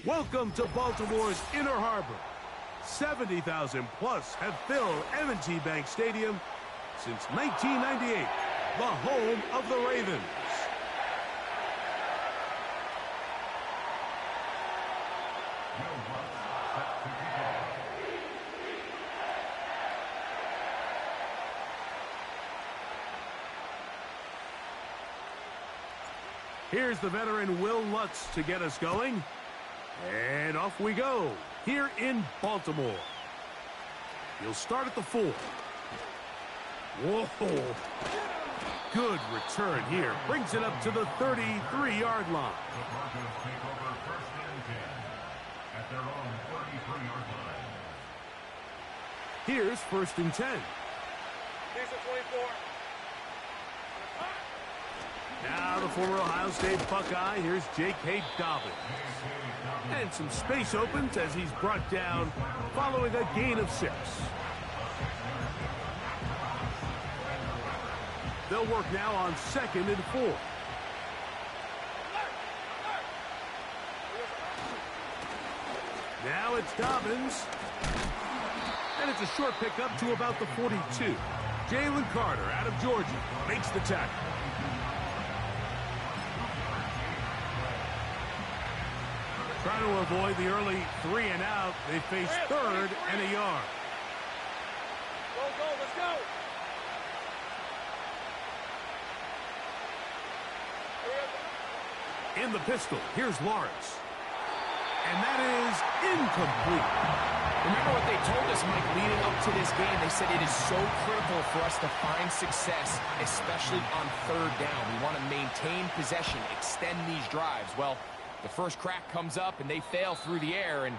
Welcome to Baltimore's Inner Harbor. 70,000 plus have filled M25 Stadium since 1998, the home of the Ravens. Here's the veteran Will Lutz to get us going. And off we go, here in Baltimore. He'll start at the 4. Whoa. Good return here. Brings it up to the 33-yard line. Here's 1st and 10. Here's the 24. Now the former Ohio State Buckeye. Here's J.K. Dobbins. And some space opens as he's brought down following a gain of 6. They'll work now on 2nd and 4. Now it's Dobbins. And it's a short pickup to about the 42. Jalen Carter out of Georgia makes the tackle. Trying to avoid the early 3 and out. They face 3rd and a yard. Go, let's go. In the pistol, here's Lawrence. And that is incomplete. Remember what they told us, Mike, leading up to this game. They said it is so critical for us to find success, especially on 3rd down. We want to maintain possession, extend these drives. Well, the first crack comes up and they fail through the air, and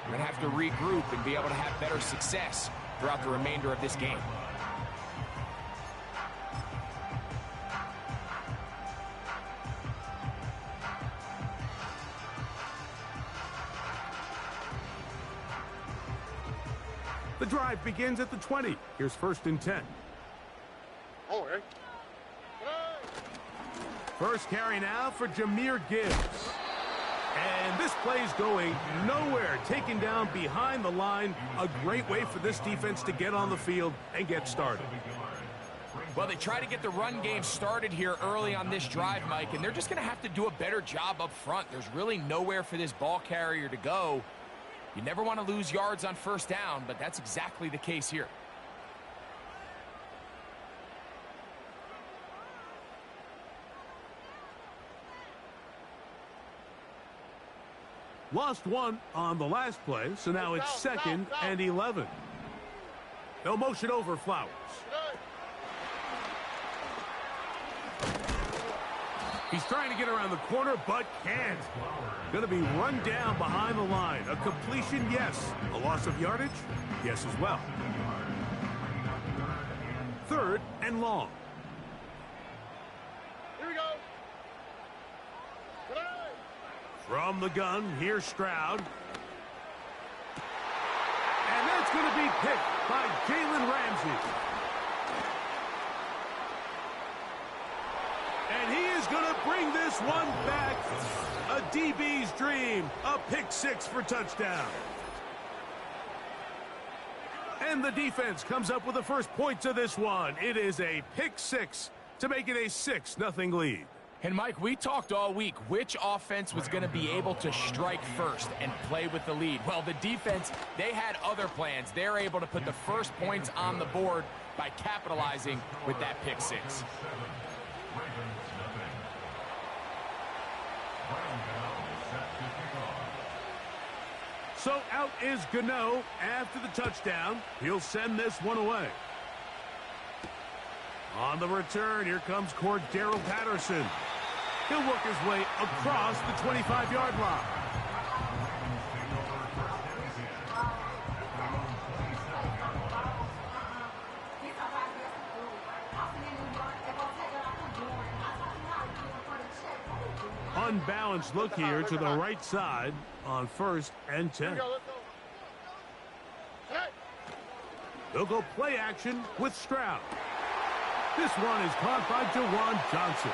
we're going to have to regroup and be able to have better success throughout the remainder of this game. The drive begins at the 20. Here's 1st and 10. Oh, hey. First carry now for Jahmyr Gibbs. And this play's going nowhere. Taken down behind the line. A great way for this defense to get on the field and get started. Well, they try to get the run game started here early on this drive, Mike, and they're just going to have to do a better job up front. There's really nowhere for this ball carrier to go. You never want to lose yards on 1st down, but that's exactly the case here. Lost 1 on the last play, so now it's 2nd and 11. They'll motion over Flowers. He's trying to get around the corner, but can't. Going to be run down behind the line. A completion, yes. A loss of yardage? Yes as well. 3rd and long. Here we go. From the gun, here's Stroud. And that's going to be picked by Jalen Ramsey. And he is going to bring this one back. A DB's dream. A pick 6 for touchdown. And the defense comes up with the first points of this one. It is a pick 6 to make it a 6-0 lead. And, Mike, we talked all week which offense was going to be able to strike first and play with the lead. Well, the defense, they had other plans. They're able to put the first points on the board by capitalizing with that pick 6. So out is Gano after the touchdown. He'll send this one away. On the return, here comes Cordero Patterson. He'll work his way across the 25-yard line. Unbalanced look here to the right side on 1st and 10. They'll go play action with Stroud. This one is caught by Jawan Johnson.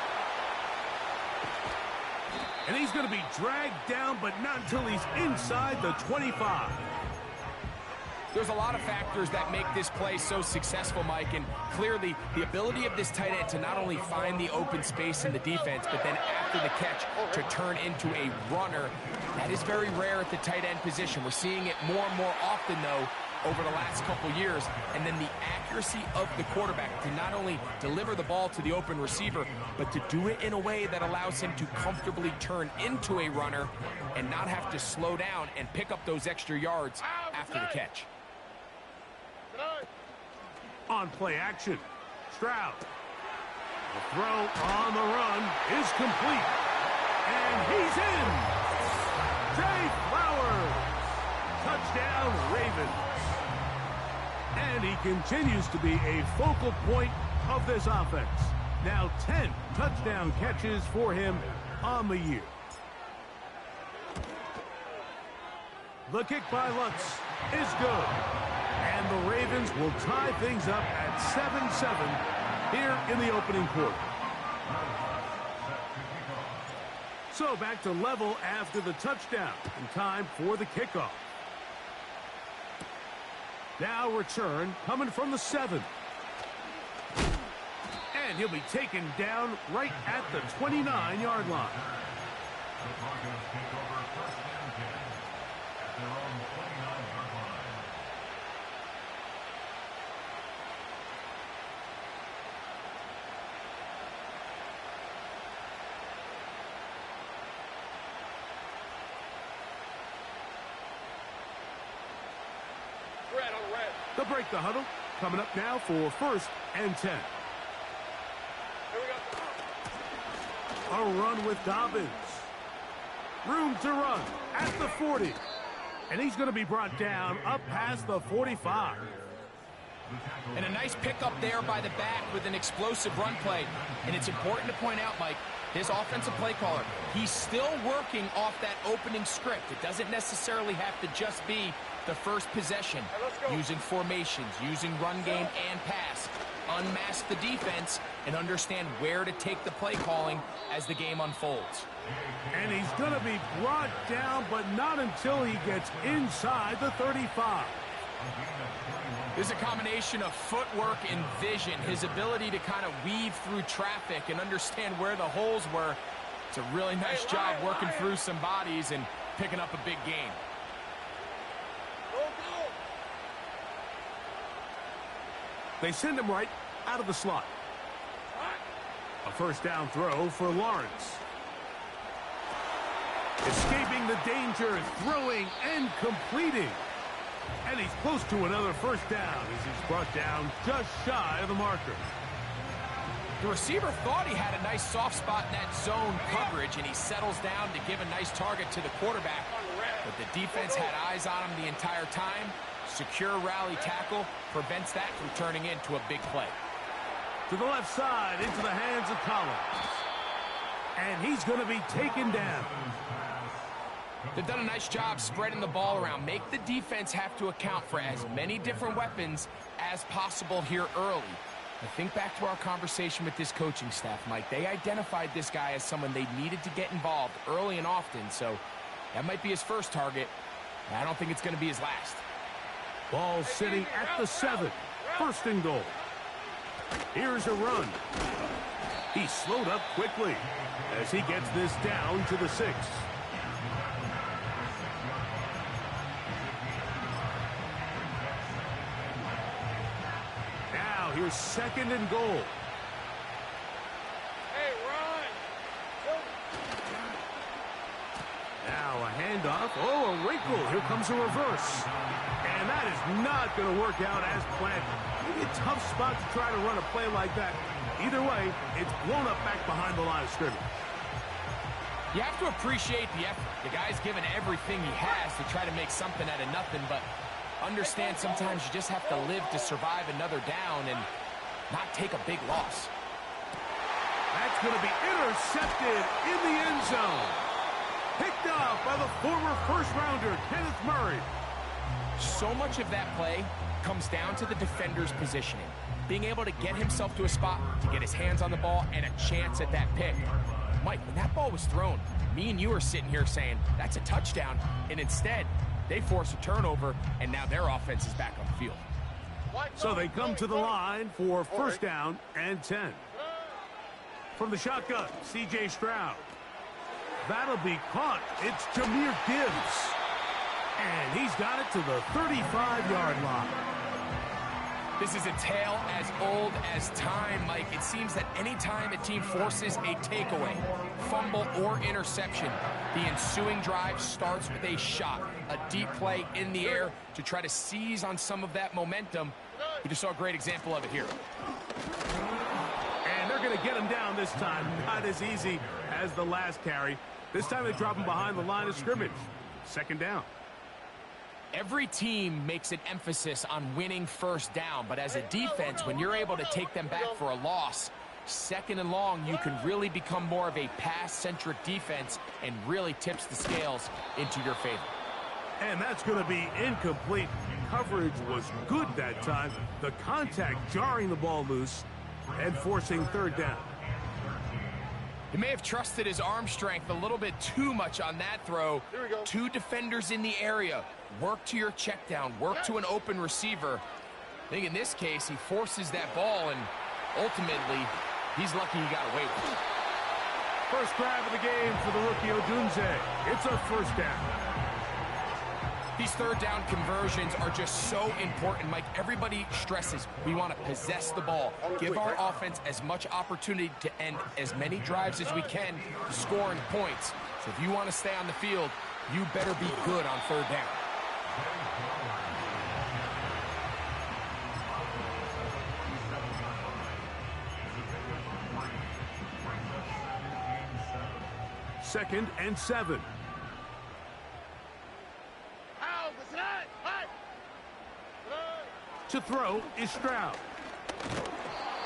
And he's going to be dragged down, but not until he's inside the 25. There's a lot of factors that make this play so successful, Mike, and clearly the ability of this tight end to not only find the open space in the defense, but then after the catch to turn into a runner, that is very rare at the tight end position. We're seeing it more and more often, though, over the last couple years. And then the accuracy of the quarterback to not only deliver the ball to the open receiver, but to do it in a way that allows him to comfortably turn into a runner and not have to slow down and pick up those extra yards after the catch. On play action, Stroud. The throw on the run is complete. And he's in. Zay Flowers. Touchdown, Ravens. And he continues to be a focal point of this offense. Now 10 touchdown catches for him on the year. The kick by Lutz is good. And the Ravens will tie things up at 7-7 here in the opening quarter. So back to level after the touchdown, and time for the kickoff. Now return coming from the 7. And he'll be taken down right at the 29-yard line. The Broncos take over first and 10 at their own 29-yard line. Red on red. They'll break the huddle. Coming up now for first and 10. Here we go. A run with Dobbins. Room to run at the 40. And he's going to be brought down up past the 45. And a nice pickup there by the back with an explosive run play. And it's important to point out, Mike, this offensive play caller, he's still working off that opening script. It doesn't necessarily have to just be the first possession. Using formations, using run game and pass. Unmask the defense and understand where to take the play calling as the game unfolds. And he's going to be brought down, but not until he gets inside the 35. This is a combination of footwork and vision, his ability to kind of weave through traffic and understand where the holes were. It's a really nice job working through some bodies and picking up a big gain. They send him right out of the slot. A first down throw for Lawrence. Escaping the danger, throwing and completing. And he's close to another first down as he's brought down just shy of the marker. The receiver thought he had a nice soft spot in that zone coverage, and he settles down to give a nice target to the quarterback. But the defense had eyes on him the entire time. Secure rally tackle prevents that from turning into a big play. To the left side, into the hands of Collins. And he's going to be taken down. They've done a nice job spreading the ball around. Make the defense have to account for as many different weapons as possible here early. I think back to our conversation with this coaching staff, Mike. They identified this guy as someone they needed to get involved early and often, so that might be his first target. I don't think it's going to be his last. Ball sitting at the 7. First and goal. Here's a run. He's slowed up quickly as he gets this down to the 6. Now here's second and goal. Hey, run. Now a handoff. Oh, a wrinkle. Here comes a reverse. And that is not going to work out as planned. Maybe a tough spot to try to run a play like that. Either way, it's blown up back behind the line of scrimmage. You have to appreciate the effort. The guy's given everything he has to try to make something out of nothing, but understand sometimes you just have to live to survive another down and not take a big loss. That's going to be intercepted in the end zone. Picked off by the former first-rounder, Kenneth Murray. So much of that play comes down to the defender's positioning. Being able to get himself to a spot, to get his hands on the ball, and a chance at that pick. Mike, when that ball was thrown, me and you are sitting here saying, that's a touchdown, and instead, they force a turnover, and now their offense is back on the field. So they come to the line for first down and 10. From the shotgun, C.J. Stroud. That'll be caught. It's Jahmyr Gibbs. And he's got it to the 35-yard line. This is a tale as old as time, Mike. It seems that anytime a team forces a takeaway, fumble, or interception, the ensuing drive starts with a shot, a deep play in the air to try to seize on some of that momentum. We just saw a great example of it here. And they're going to get him down this time. Not as easy as the last carry. This time they drop him behind the line of scrimmage. Second down. Every team makes an emphasis on winning first down, but as a defense, when you're able to take them back for a loss, second and long, you can really become more of a pass-centric defense and really tips the scales into your favor. And that's going to be incomplete. Coverage was good that time. The contact jarring the ball loose and forcing third down. He may have trusted his arm strength a little bit too much on that throw. Two defenders in the area. Work to your check down. Work to an open receiver. I think in this case, he forces that ball, and ultimately, he's lucky he got away with it. First grab of the game for the rookie Odunze. It's a first down. These third down conversions are just so important, Mike. Everybody stresses we want to possess the ball, give our offense as much opportunity to end as many drives as we can, scoring points. So if you want to stay on the field, you better be good on third down. Second and 7. To throw is Stroud.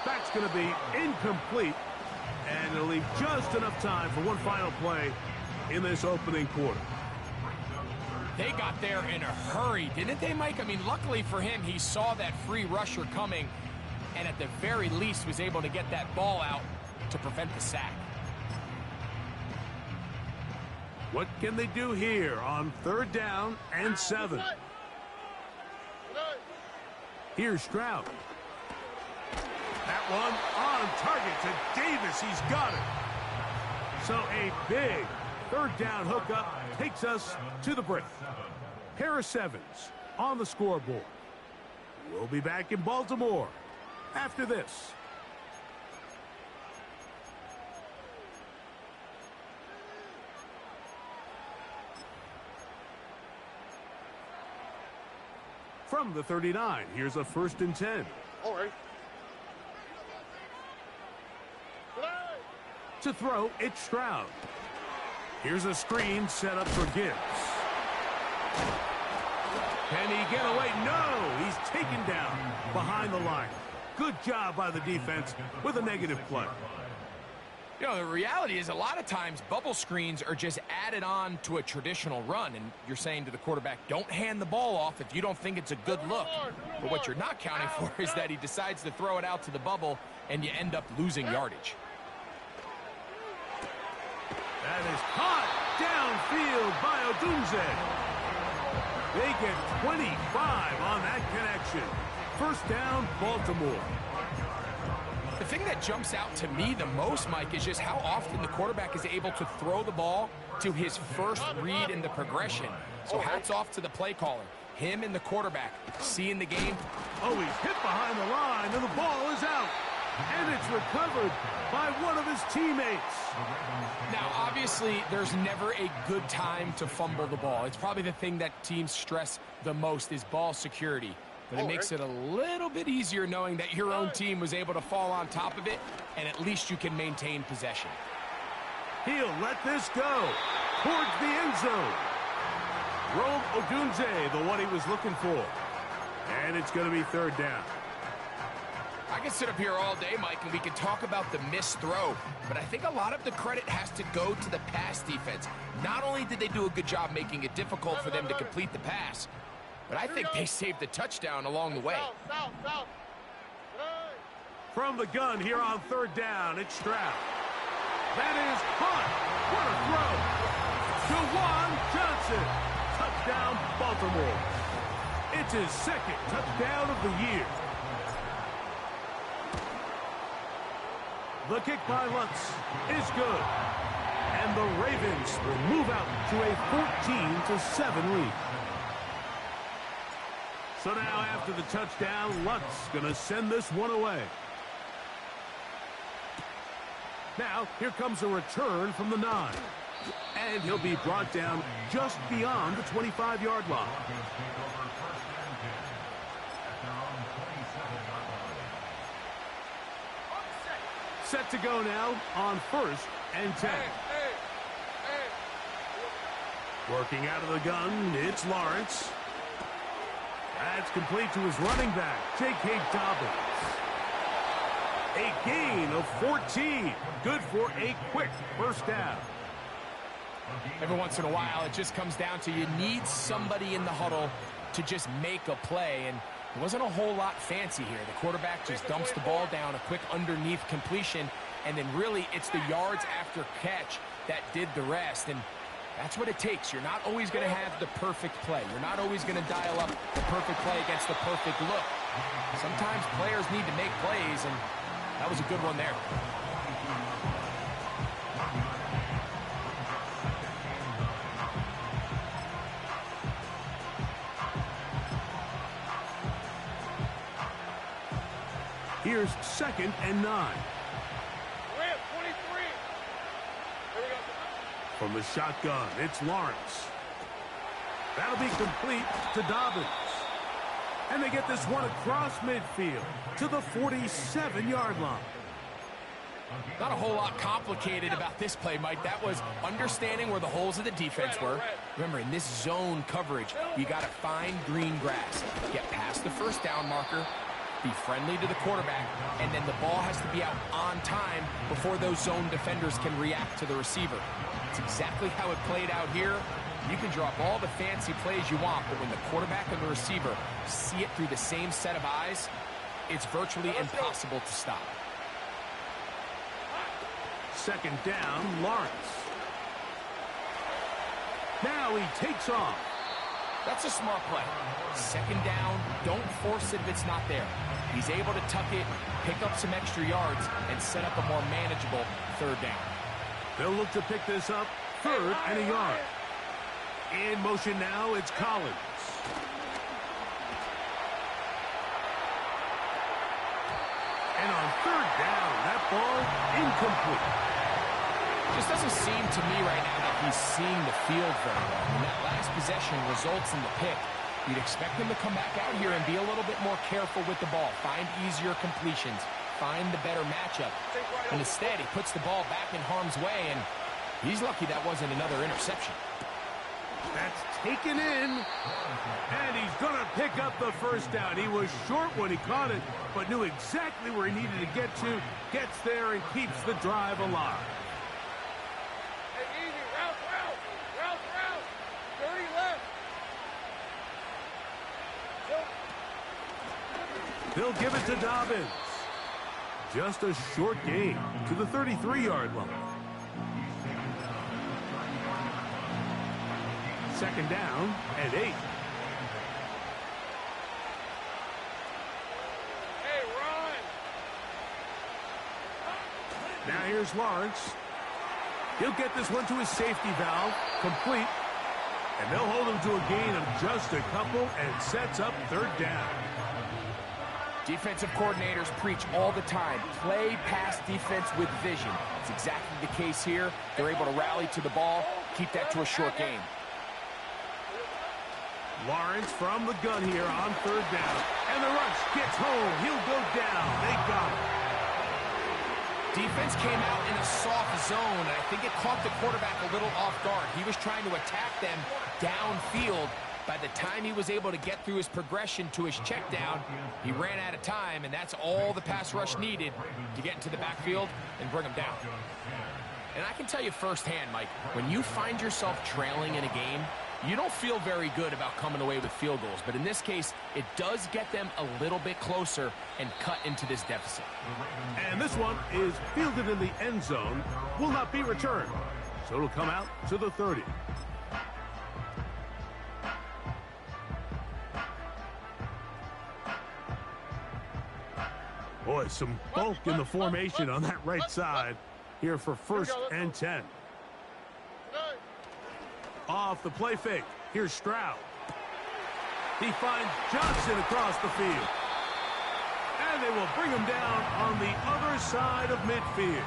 That's going to be incomplete, and it'll leave just enough time for one final play in this opening quarter. They got there in a hurry, didn't they, Mike? I mean, luckily for him, he saw that free rusher coming, and at the very least was able to get that ball out to prevent the sack. What can they do here on third down and 7? Here's Stroud. That one on target to Davis. He's got it. So a big third down hookup takes us to the break. Pair of 7s on the scoreboard. We'll be back in Baltimore after this. From the 39, here's a first and 10. All right. To throw, it's Stroud. Here's a screen set up for Gibbs. Can he get away? No! He's taken down behind the line. Good job by the defense with a negative play. You know, the reality is a lot of times bubble screens are just added on to a traditional run, and you're saying to the quarterback, don't hand the ball off if you don't think it's a good look. But what you're not counting for is that he decides to throw it out to the bubble, and you end up losing yardage. That is caught downfield by Odunze. They get 25 on that connection. First down, Baltimore. The thing that jumps out to me the most, Mike, is just how often the quarterback is able to throw the ball to his first read in the progression. So hats off to the play caller. Him and the quarterback seeing the game. Oh, he's hit behind the line, and the ball is out. And it's recovered by one of his teammates. Now, obviously, there's never a good time to fumble the ball. It's probably the thing that teams stress the most is ball security. But it makes it a little bit easier knowing that your own team was able to fall on top of it, and at least you can maintain possession. He'll let this go towards the end zone. Rome Odunze, the one he was looking for. And it's going to be third down. I can sit up here all day, Mike, and we can talk about the missed throw, but I think a lot of the credit has to go to the pass defense. Not only did they do a good job making it difficult for them to complete the pass, but I think they saved the touchdown along the way. South. Hey. From the gun here on third down, it's Stroud. That is Hunt. What a throw. Juwan Johnson. Touchdown, Baltimore. It's his second touchdown of the year. The kick by Lutz is good. And the Ravens will move out to a 14-7 lead. So now after the touchdown, Lutz going to send this one away. Now, here comes a return from the 9. And he'll be brought down just beyond the 25-yard line. Set to go now on 1st and 10. Working out of the gun, it's Lawrence. That's complete to his running back, J.K. Dobbins. A gain of 14. Good for a quick first down. Every once in a while, it just comes down to you need somebody in the huddle to just make a play, and it wasn't a whole lot fancy here. The quarterback just dumps the ball down, a quick underneath completion, and then really it's the yards after catch that did the rest, and that's what it takes. You're not always going to have the perfect play. You're not always going to dial up the perfect play against the perfect look. Sometimes players need to make plays, and that was a good one there. Here's 2nd and 9. We're at 23. Here we go. From the shotgun, it's Lawrence. That'll be complete to Dobbins. And they get this one across midfield to the 47-yard line. Not a whole lot complicated about this play, Mike. That was understanding where the holes of the defense were. Remember, in this zone coverage, you got to find green grass. Get past the first down marker, be friendly to the quarterback, and then the ball has to be out on time before those zone defenders can react to the receiver. It's exactly how it played out here. You can draw up all the fancy plays you want, but when the quarterback and the receiver see it through the same set of eyes, it's virtually impossible to stop. 2nd down, Lawrence. Now he takes off. That's a smart play. 2nd down, don't force it if it's not there. He's able to tuck it, pick up some extra yards, and set up a more manageable 3rd down. They'll look to pick this up 3rd and a yard. In motion now, it's Collins. And on 3rd down, that ball incomplete. Just doesn't seem to me right now that he's seeing the field very well. When that last possession results in the pick, you'd expect him to come back out here and be a little bit more careful with the ball, find easier completions, find the better matchup. And instead, he puts the ball back in harm's way, and he's lucky that wasn't another interception. That's taken in, and he's going to pick up the first down. He was short when he caught it, but knew exactly where he needed to get to, gets there, and keeps the drive alive. Hey, easy. Route. 30 left. They'll give it to Dobbins. Just a short gain to the 33-yard line. 2nd down and 8. Hey, run. Now here's Lawrence. He'll get this one to his safety valve, complete. And they'll hold him to a gain of just a couple and sets up 3rd down. Defensive coordinators preach all the time, play pass defense with vision. It's exactly the case here. They're able to rally to the ball, keep that to a short game. Lawrence from the gun here on 3rd down. And the rush gets home. He'll go down. They got it. Defense came out in a soft zone, and I think it caught the quarterback a little off guard. He was trying to attack them downfield. By the time he was able to get through his progression to his check down, he ran out of time, and that's all the pass rush needed to get into the backfield and bring him down. And I can tell you firsthand, Mike, when you find yourself trailing in a game, You don't feel very good about coming away with field goals, but in this case, it does get them a little bit closer and cut into this deficit. And this one is fielded in the end zone, will not be returned. So it'll come out to the 30. Boy, some bulk in the formation on that right side here for 1st and 10. Off the play fake. Here's Stroud. He finds Johnson across the field. And they will bring him down on the other side of midfield.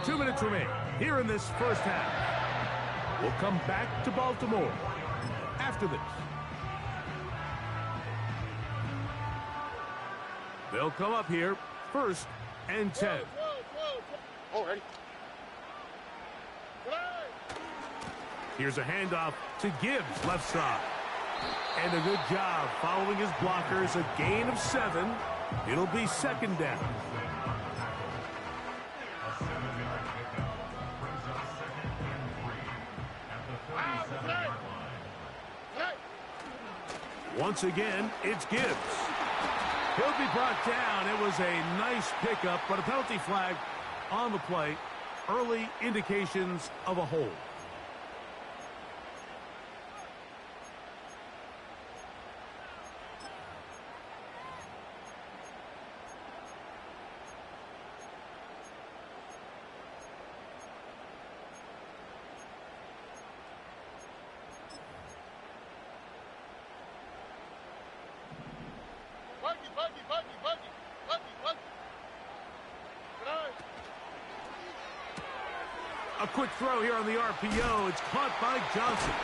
Two minutes remain here in this first half. We'll come back to Baltimore after this. They'll come up here 1st and 10. Already. Here's a handoff to Gibbs, left side. And a good job following his blockers, a gain of 7. It'll be 2nd down. Once again, it's Gibbs. He'll be brought down. It was a nice pickup, but a penalty flag on the play. Early indications of a hold. A quick throw here on the RPO. It's caught by Johnson.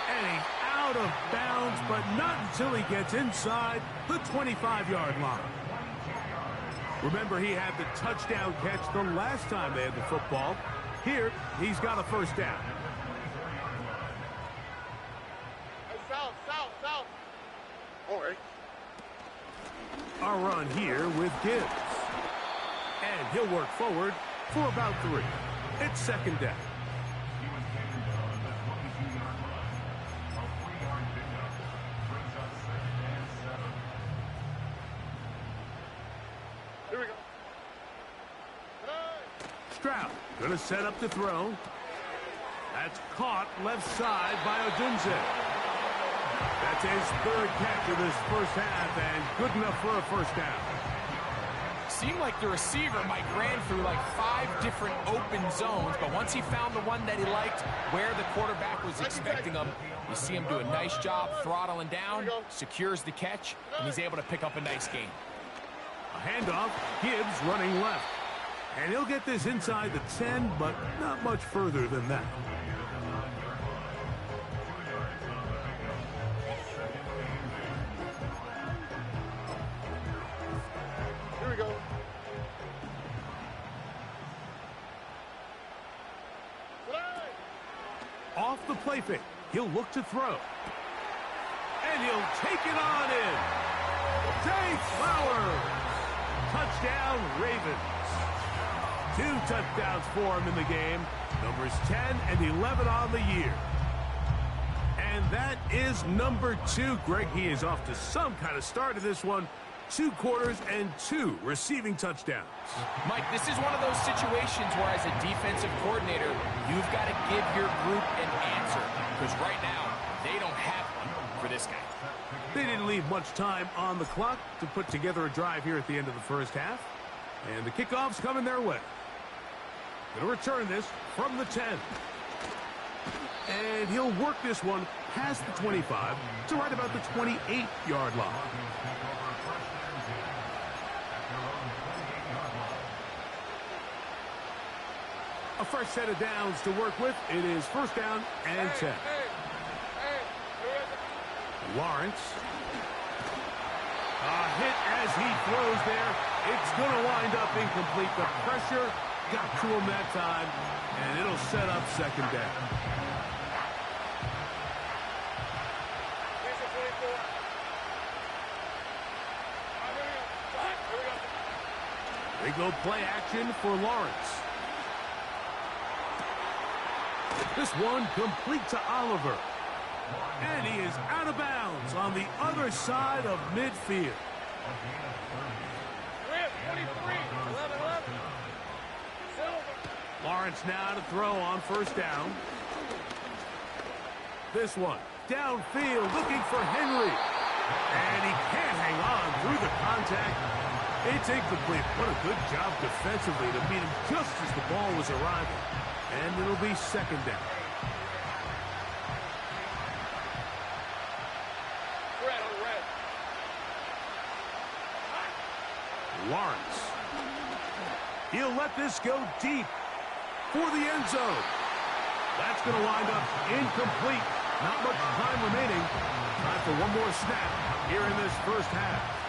And he's out of bounds, but not until he gets inside the 25-yard line. Remember, he had the touchdown catch the last time they had the football. Here, he's got a 1st down. Hey, south. All right. A run here with Gibbs. And he'll work forward for about 3. It's 2nd down. He was taken down at the 22-yard line. A 3-yard pickup brings up 2nd and 7. Here we go. Stroud gonna set up to throw. That's caught left side by Odunze. That's his 3rd catch of this first half and good enough for a 1st down. Seemed like the receiver, Mike, ran through like 5 different open zones, but once he found the one that he liked, where the quarterback was expecting him, you see him do a nice job throttling down, secures the catch, and he's able to pick up a nice gain. A handoff, Gibbs running left. And he'll get this inside the 10, but not much further than that. Here we go. Off the play fake, he'll look to throw. And he'll take it on in. Zay Flowers. Touchdown, Ravens. 2 touchdowns for him in the game. Numbers 10 and 11 on the year. And that is number 2. Greg, he is off to some kind of start in this one. 2 quarters and 2 receiving touchdowns. Mike, this is one of those situations where as a defensive coordinator, you've got to give your group an answer. Because right now, they don't have one for this guy. They didn't leave much time on the clock to put together a drive here at the end of the first half. And the kickoff's coming their way. Going to return this from the 10. And he'll work this one past the 25 to right about the 28-yard line. A fresh set of downs to work with. It is 1st down and 10. Lawrence. A hit as he throws there. It's going to wind up incomplete. The pressure got to him that time, and it'll set up 2nd down. They go play action for Lawrence. This one complete to Oliver. And he is out of bounds on the other side of midfield. Whip, 23, 11. Silver. Lawrence now to throw on first down. This one downfield looking for Henry. And he can't hang on through the contact. It's incomplete. What a good job defensively to meet him just as the ball was arriving. And it'll be second down. Red on red. Lawrence. He'll let this go deep for the end zone. That's going to wind up incomplete. Not much time remaining. Time for one more snap here in this first half.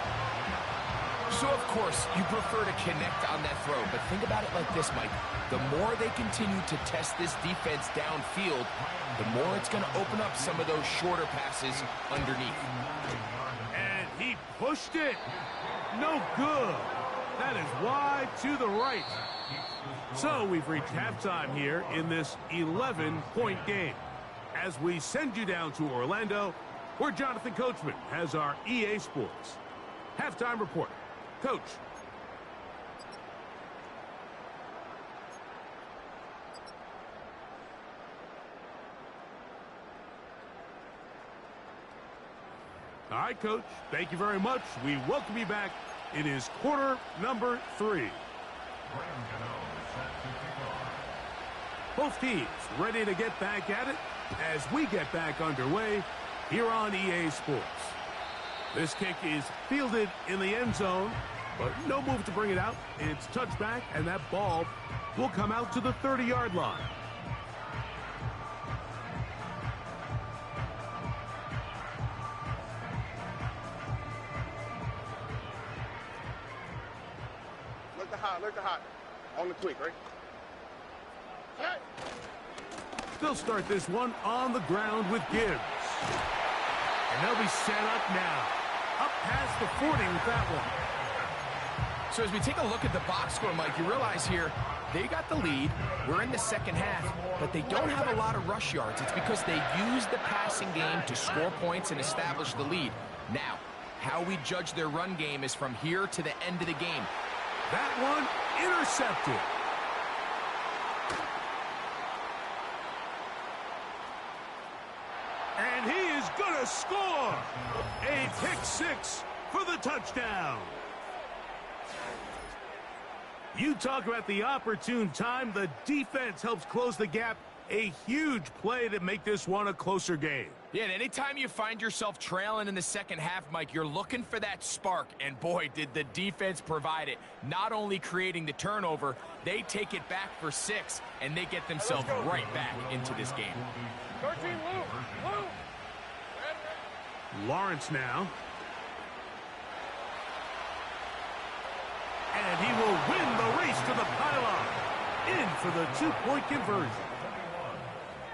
So, of course, you prefer to connect on that throw, but think about it like this, Mike. The more they continue to test this defense downfield, the more it's going to open up some of those shorter passes underneath. And he pushed it. No good. That is wide to the right. So we've reached halftime here in this 11-point game. As we send you down to Orlando, where Jonathan Coachman has our EA Sports halftime report. Coach. All right, Coach. Thank you very much. We welcome you back. It is quarter number 3. Both teams ready to get back at it as we get back underway here on EA Sports. This kick is fielded in the end zone, but no move to bring it out. It's touchback, and that ball will come out to the 30-yard line. Look the hot. On the tweak, right? Hey. They'll start this one on the ground with Gibbs. And they'll be set up now. Up past the 40 with that one. So as we take a look at the box score, Mike, you realize here they got the lead. We're in the second half, but they don't have a lot of rush yards. It's because they use the passing game to score points and establish the lead. Now, how we judge their run game is from here to the end of the game. That one intercepted. And he is going to score. A pick 6 for the touchdown. You talk about the opportune time. The defense helps close the gap. A huge play to make this one a closer game. Yeah, and anytime you find yourself trailing in the second half, Mike, you're looking for that spark. And boy, did the defense provide it. Not only creating the turnover, they take it back for 6, and they get themselves right back into this game. 13, Lou. Lawrence now. And he will win the race to the pylon. In for the 2-point conversion.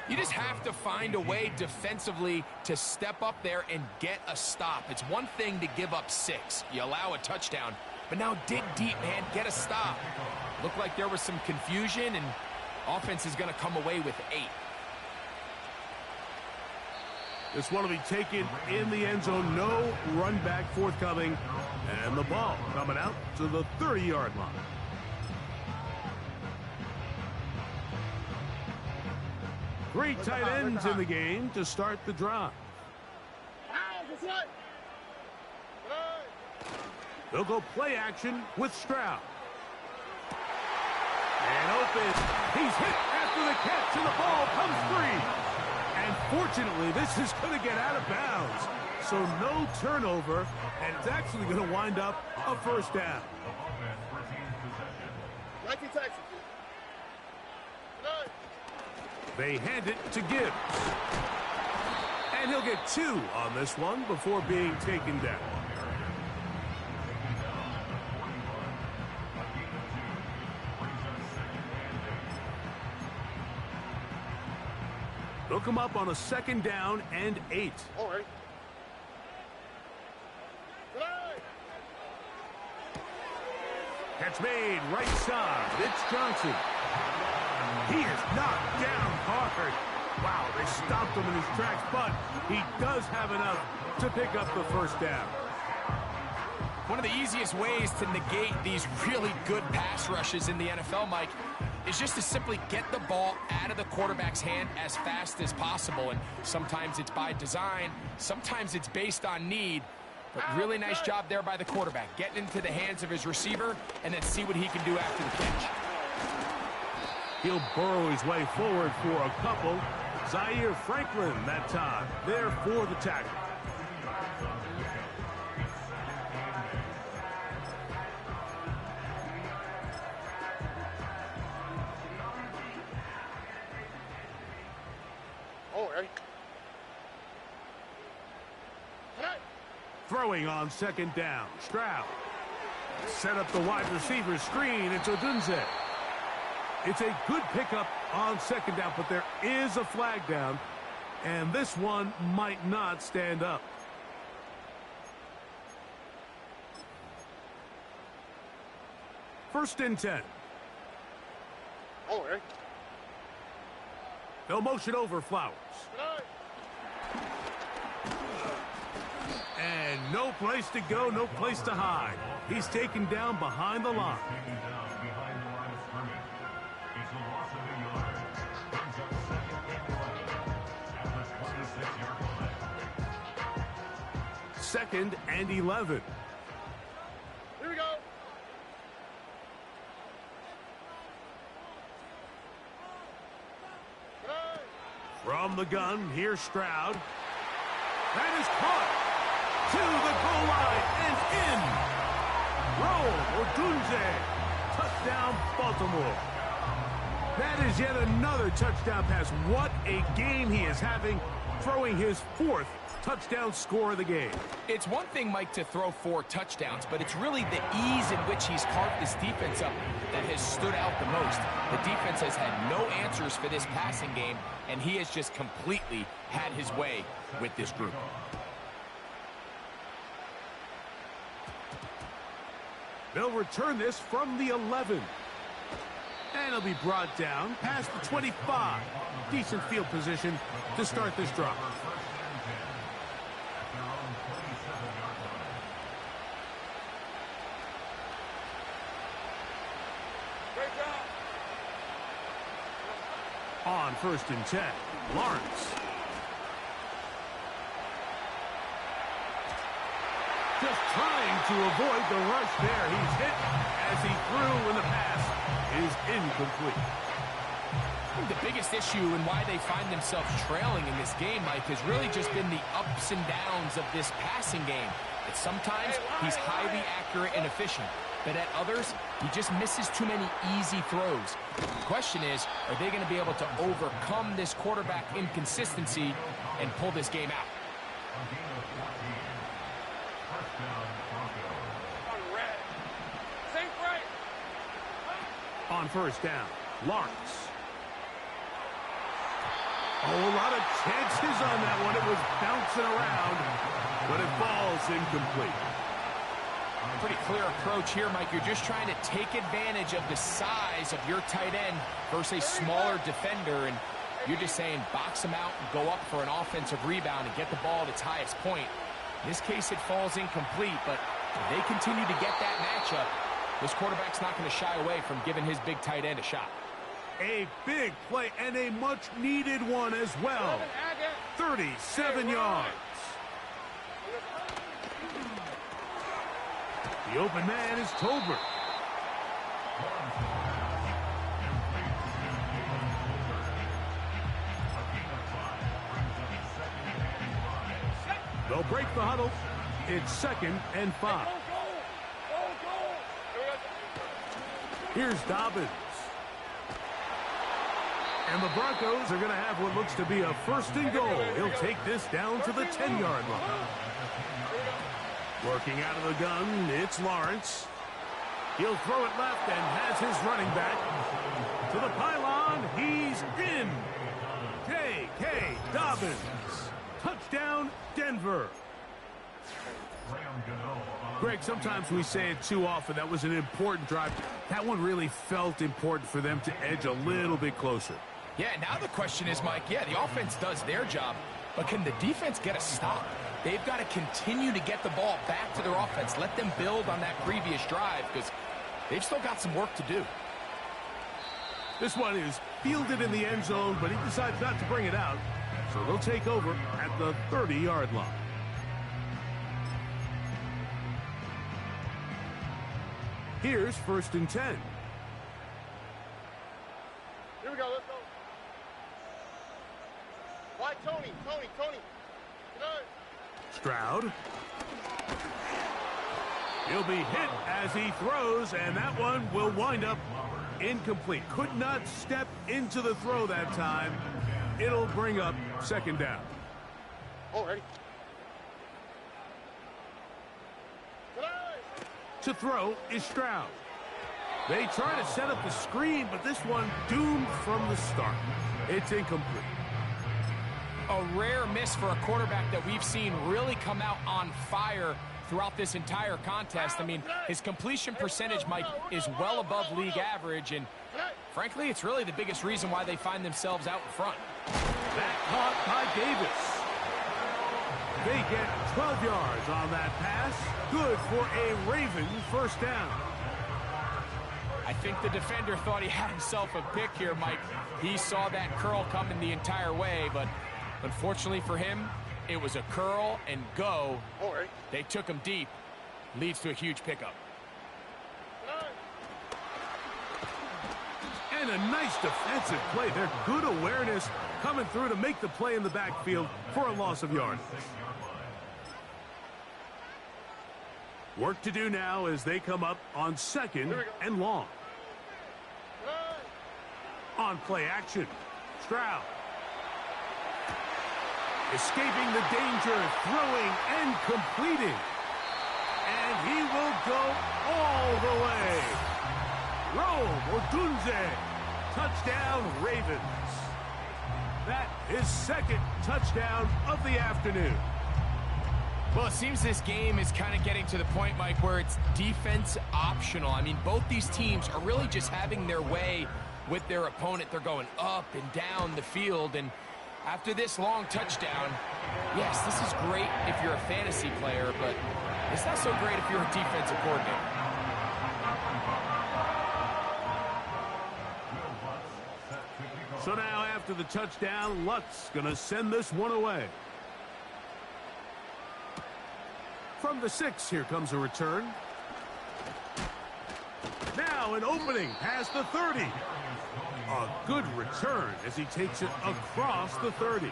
You just have to find a way defensively to step up there and get a stop. It's one thing to give up 6. You allow a touchdown. But now dig deep, man. Get a stop. Looked like there was some confusion, and offense is going to come away with 8. This one will be taken in the end zone. No run back forthcoming. And the ball coming out to the 30-yard line. Three tight ends in the game to start the drive. They'll go play action with Stroud. And open. He's hit after the catch, and the ball comes free. And fortunately, this is going to get out of bounds. So no turnover, and it's actually going to wind up a first down. They hand it to Gibbs. And he'll get 2 on this one before being taken down. They'll come up on a 2nd down and 8. All right. Catch made, right side. It's Johnson. He is knocked down hard. Wow, they stopped him in his tracks, but he does have enough to pick up the first down. One of the easiest ways to negate these really good pass rushes in the NFL, Mike, is just to simply get the ball out of the quarterback's hand as fast as possible. And sometimes it's by design, sometimes it's based on need. But really nice job there by the quarterback, getting into the hands of his receiver and then see what he can do after the catch. He'll burrow his way forward for a couple. Zaire Franklin that time, there for the tackle. Throwing on second down, Stroud. Set up the wide receiver screen, it's Odunze. It's a good pickup on second down, but there is a flag down, and this one might not stand up. First and 10. They'll motion over Flowers. And no place to go, no place to hide. He's taken down behind the line. Second and 11. Here we go. From the gun, here's Stroud. That is caught. To the goal line and in. Roll, Odunze. Touchdown, Baltimore. That is yet another touchdown pass. What a game he is having, throwing his fourth touchdown score of the game. It's one thing, Mike, to throw 4 touchdowns, but it's really the ease in which he's carved this defense up that has stood out the most. The defense has had no answers for this passing game, and he has just completely had his way with this group. They'll return this from the 11. And it'll be brought down past the 25. Decent field position to start this drive. On first and 10, Lawrence. Just trying to avoid the rush there. He's hit as he threw, and the pass is incomplete. I think the biggest issue and why they find themselves trailing in this game, Mike, has really just been the ups and downs of this passing game. That sometimes he's highly accurate and efficient, but at others, he just misses too many easy throws. The question is, are they going to be able to overcome this quarterback inconsistency and pull this game out? On first down, Lawrence. Oh, a lot of chances on that one. It was bouncing around, but it falls incomplete. Pretty clear approach here, Mike. You're just trying to take advantage of the size of your tight end versus a smaller defender, and you're just saying box him out and go up for an offensive rebound and get the ball at its highest point. In this case, it falls incomplete, but if they continue to get that matchup, this quarterback's not going to shy away from giving his big tight end a shot. A big play and a much-needed one as well. 37 yards. The open man is Tolbert. They'll break the huddle. It's 2nd and 5. Here's Dobbins. And the Broncos are going to have what looks to be a first and goal. He'll take this down to the 10-yard line. Working out of the gun, it's Lawrence. He'll throw it left and has his running back to the pylon. He's in. J.K. Dobbins. Touchdown, Denver. Greg, sometimes we say it too often. That was an important drive. That one really felt important for them to edge a little bit closer. Yeah, now the question is, Mike, yeah, the offense does their job, but can the defense get a stop? They've got to continue to get the ball back to their offense. Let them build on that previous drive because they've still got some work to do. This one is fielded in the end zone, but he decides not to bring it out. So they'll take over at the 30-yard line. Here's 1st and 10. Here we go, let's go. Why Tony? Get on. Stroud. He'll be hit as he throws, and that one will wind up incomplete. Could not step into the throw that time. It'll bring up 2nd down. Oh, ready. To throw is Stroud. They try to set up the screen, but this one doomed from the start. It's incomplete. A rare miss for a quarterback that we've seen really come out on fire throughout this entire contest. I mean, his completion percentage, Mike, is well above league average, and frankly, it's really the biggest reason why they find themselves out in front. That caught by Davis. They get 12 yards on that pass. Good for a Raven 1st down. I think the defender thought he had himself a pick here, Mike. He saw that curl coming the entire way, but unfortunately for him, it was a curl and go. They took him deep. Leads to a huge pickup. And a nice defensive play. They're good awareness coming through to make the play in the backfield for a loss of yardage. Work to do now as they come up on 2nd and long. On play action, Stroud. Escaping the danger, throwing and completing. And he will go all the way. Rome Odunze. Touchdown, Ravens. That is 2nd touchdown of the afternoon. Well, it seems this game is kind of getting to the point, Mike, where it's defense optional. I mean, both these teams are really just having their way with their opponent. They're going up and down the field, and after this long touchdown, yes, this is great if you're a fantasy player, but it's not so great if you're a defensive coordinator. So now after the touchdown, Lutz going to send this one away. From the 6, here comes a return. Now an opening past the 30. A good return as he takes it across the 30.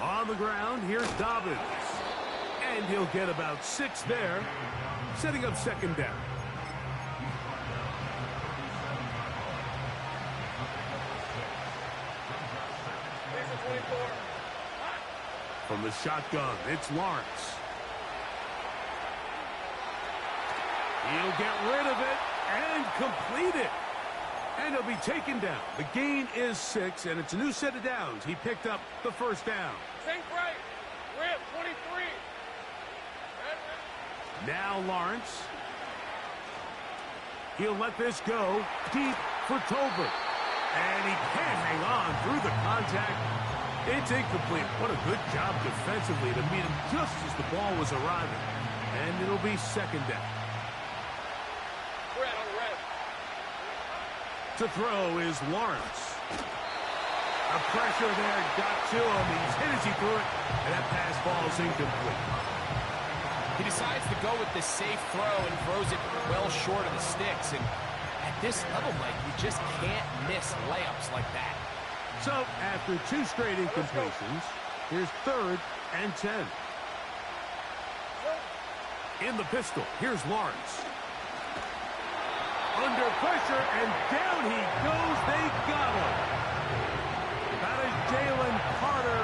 On the ground, here's Dobbins. And he'll get about 6 there, setting up 2nd down. From the shotgun, it's Lawrence. He'll get rid of it and complete it. And he'll be taken down. The gain is 6, and it's a new set of downs. He picked up the 1st down. Sink right. Rip, 23. Now Lawrence. He'll let this go deep for Tolbert. And he can't hang on through the contact. It's incomplete. What a good job defensively to meet him just as the ball was arriving. And it'll be 2nd down. To throw is Lawrence. The pressure there got to him. He's hit as he threw it, and that pass ball's incomplete. He decides to go with the safe throw and throws it well short of the sticks. And at this level, Mike, you just can't miss layups like that. So, after 2 straight incompletions, here's 3rd and 10. In the pistol, here's Lawrence. Under pressure, and down he goes. They got him. That is Jalen Carter,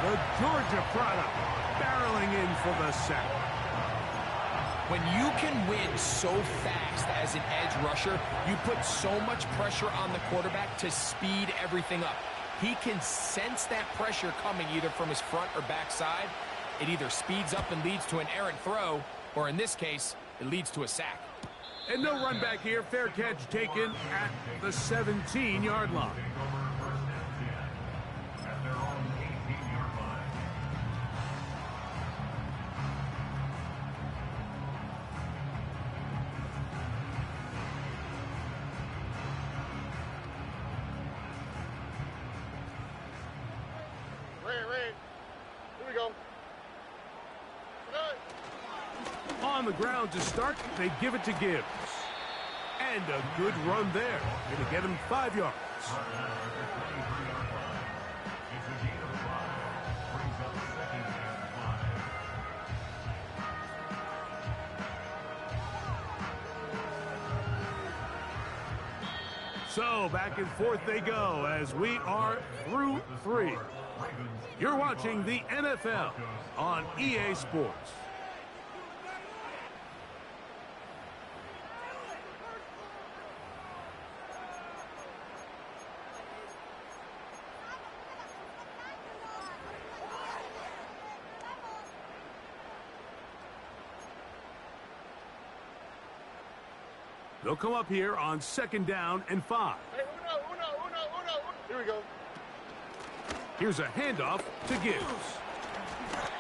the Georgia product, barreling in for the sack. When you can win so fast as an edge rusher, you put so much pressure on the quarterback to speed everything up. He can sense that pressure coming either from his front or back side. It either speeds up and leads to an errant throw, or in this case, it leads to a sack. And no run back here. Fair catch taken at the 17-yard line. At their own 18-yard line. Red. Here we go. Good. On the ground to start, they give it to Gibbs. And a good run there. Going to get him 5 yards. It's a gain of 5. Brings up second and 5. So back and forth they go as we are through 3. You're watching the NFL on EA Sports. They'll come up here on 2nd down and 5. Hey, uno. Here we go. Here's a handoff to Gibbs.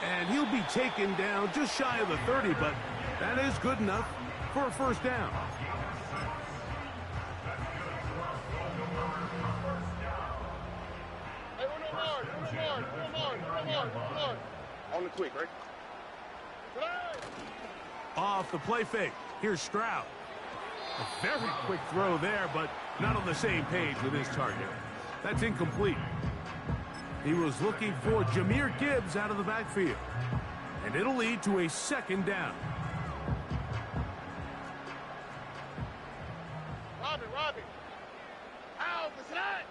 And he'll be taken down just shy of the 30, but that is good enough for a 1st down. Hey, uno more. On the quick, right? Good. Off the play fake. Here's Stroud. A very quick throw there, but not on the same page with his target. That's incomplete. He was looking for Jahmyr Gibbs out of the backfield. And it'll lead to a 2nd down. Robbie. Out the slide.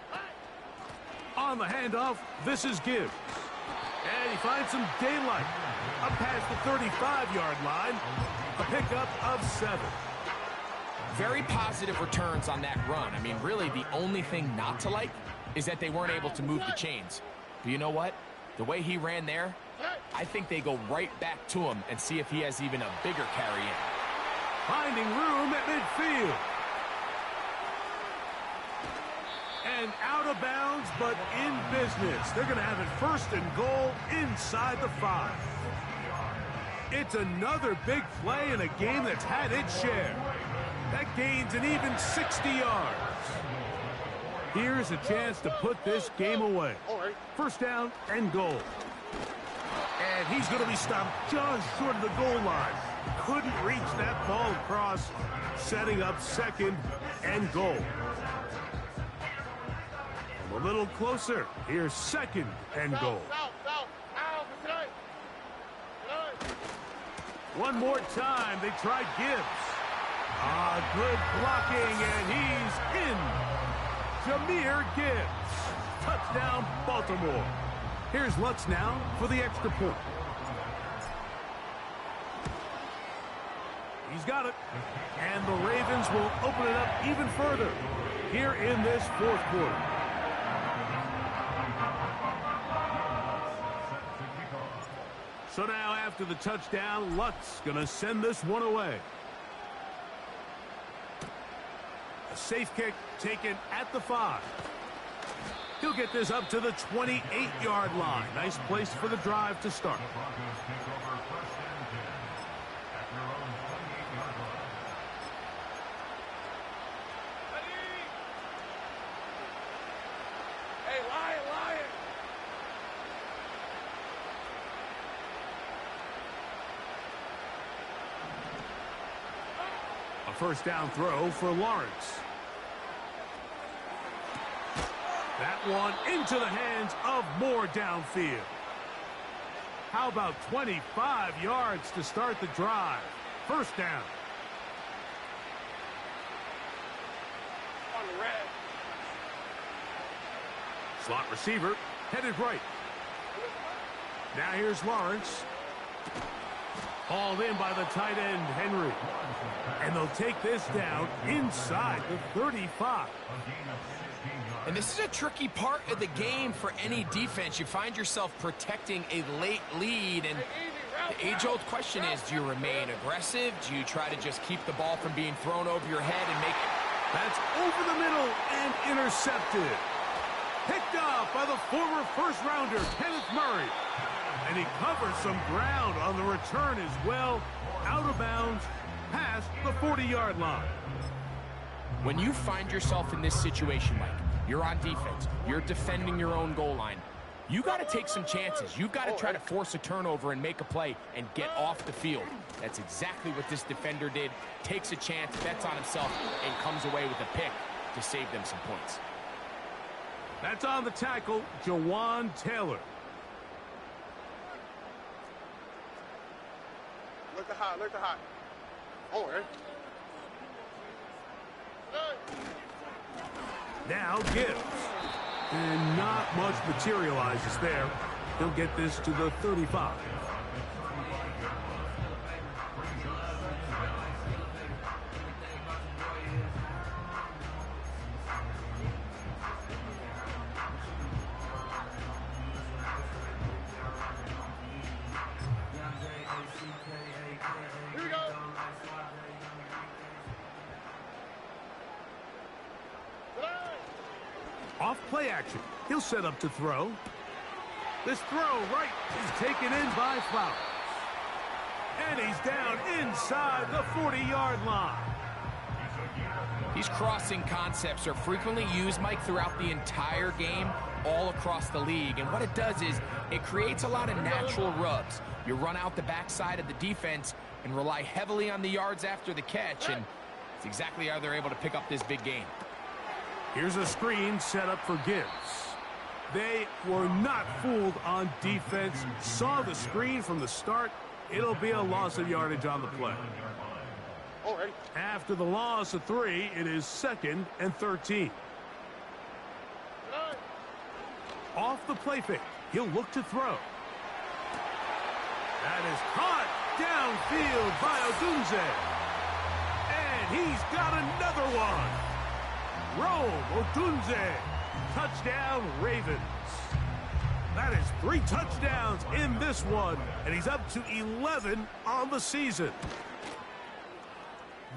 On the handoff, this is Gibbs. And he finds some daylight. Up past the 35-yard line. A pickup of 7. Very positive returns on that run. I mean, really, the only thing not to like is that they weren't able to move the chains. But you know what? The way he ran there, I think they go right back to him and see if he has even a bigger carry in. Finding room at midfield. And out of bounds, but in business. They're going to have it 1st and goal inside the 5. It's another big play in a game that's had its share. That gains an even 60 yards. Here's a chance to put this game away. 1st down and goal. And he's going to be stopped just short of the goal line. Couldn't reach that ball across, setting up 2nd and goal. A little closer. Here's 2nd and goal. One more time. They tried Gibbs. Good blocking, and he's in. Jahmyr Gibbs. Touchdown, Baltimore. Here's Lutz now for the extra point. He's got it. And the Ravens will open it up even further here in this 4th quarter. So now after the touchdown, Lutz going to send this one away. A safe kick taken at the 5. He'll get this up to the 28-yard line. Nice place for the drive to start. The Broncos take over 1st and 10 at their own 28-yard line. Hey, Lion. A 1st down throw for Lawrence. That one into the hands of Moore downfield. How about 25 yards to start the drive? 1st down. On the red. Slot receiver headed right. Now here's Lawrence. Hauled in by the tight end, Henry. And they'll take this down inside the 35. And this is a tricky part of the game for any defense. You find yourself protecting a late lead, and the age-old question is, do you remain aggressive? Do you try to just keep the ball from being thrown over your head and make it? That's over the middle and intercepted. Picked up by the former first-rounder, Kenneth Murray. And he covers some ground on the return as well, out of bounds, past the 40-yard line. When you find yourself in this situation, Mike, you're on defense, you're defending your own goal line, you got to take some chances. You've got to try to force a turnover and make a play and get off the field. That's exactly what this defender did. Takes a chance, bets on himself, and comes away with a pick to save them some points. That's on the tackle, Jawan Taylor. Look to hot, look to hot. Oh, eh? Now Gibbs. And not much materializes there. He'll get this to the 35. Here we go. Off play action. He'll set up to throw. This throw right is taken in by Flowers. And he's down inside the 40-yard line. These crossing concepts are frequently used, Mike, throughout the entire game, all across the league. And what it does is it creates a lot of natural rubs. You run out the backside of the defense and rely heavily on the yards after the catch, and it's exactly how they're able to pick up this big gain. Here's a screen set up for Gibbs. They were not fooled on defense. Saw the screen from the start. It'll be a loss of yardage on the play. Already. After the loss of 3, it is 2nd and 13. Off the play fake. He'll look to throw. That is caught downfield by Odunze. And he's got another one. Rome Odunze. Touchdown, Ravens. That is 3 touchdowns in this one, and he's up to 11 on the season.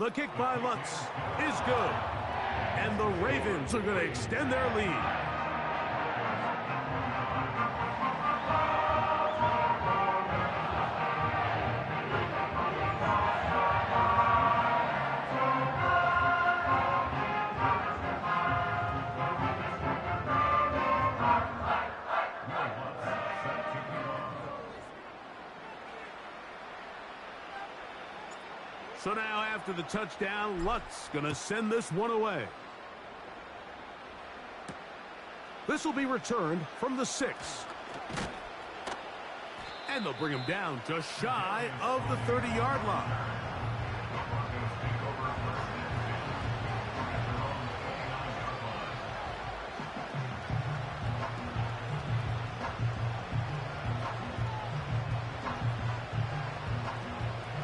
The kick by Lutz is good, and the Ravens are going to extend their lead. So now after the touchdown, Lutz going to send this one away. This will be returned from the 6. And they'll bring him down just shy of the 30-yard line.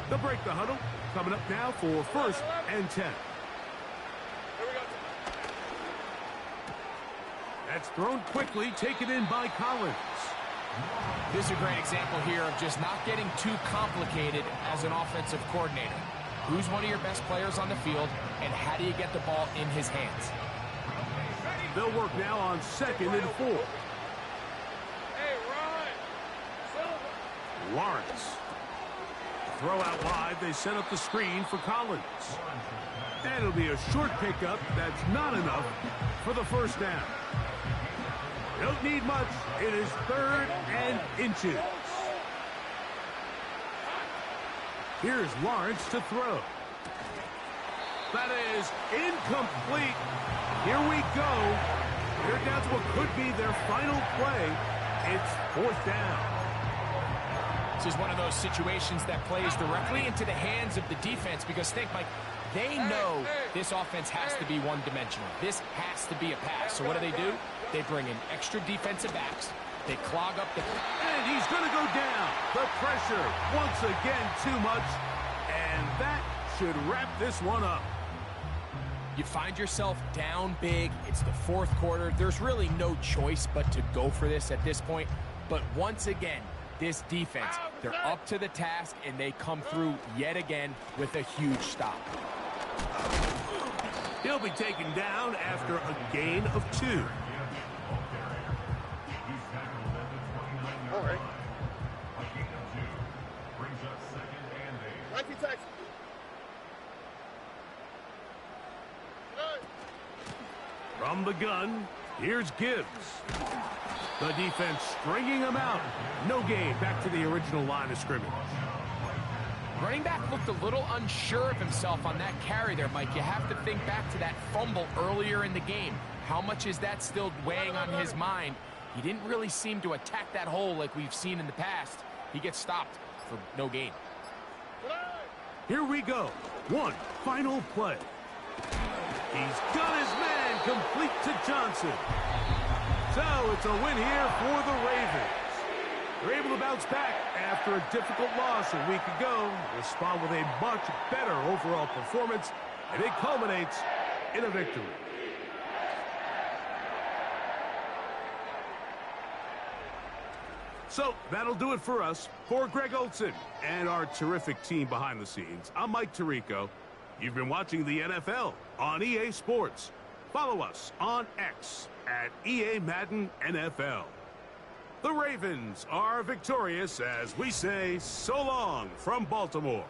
They'll break the huddle. Coming up now for 1st and 10. That's thrown quickly, taken in by Collins. This is a great example here of just not getting too complicated as an offensive coordinator. Who's one of your best players on the field, and how do you get the ball in his hands? They'll work now on 2nd and 4. Hey, Ryan. Lawrence. Throw out wide, they set up the screen for Collins. And it'll be a short pickup. That's not enough for the 1st down. Don't need much. It is 3rd and inches. Here's Lawrence to throw. That is incomplete. Here we go. They're down to what could be their final play. It's 4th down. This is one of those situations that plays directly into the hands of the defense because, think, Mike, they know this offense has to be one-dimensional. This has to be a pass. So what do? They bring in extra defensive backs. They clog up the... And he's going to go down. The pressure, once again, too much. And that should wrap this one up. You find yourself down big. It's the fourth quarter. There's really no choice but to go for this at this point. But once again, this defense, they're up to the task, and they come through yet again with a huge stop. He'll be taken down after a gain of 2. All right. Thank you, Texas. From the gun, here's Gibbs. The defense stringing him out. No gain. Back to the original line of scrimmage. Running back looked a little unsure of himself on that carry there, Mike. You have to think back to that fumble earlier in the game. How much is that still weighing on his mind? He didn't really seem to attack that hole like we've seen in the past. He gets stopped for no gain. Here we go. One final play. He's got his man complete to Johnson. So it's a win here for the Ravens. They're able to bounce back after a difficult loss a week ago. Respond with a much better overall performance, and it culminates in a victory. So that'll do it for us. For Greg Olson and our terrific team behind the scenes, I'm Mike Tirico. You've been watching the NFL on EA Sports. Follow us on X at EA Madden NFL. The Ravens are victorious as we say so long from Baltimore.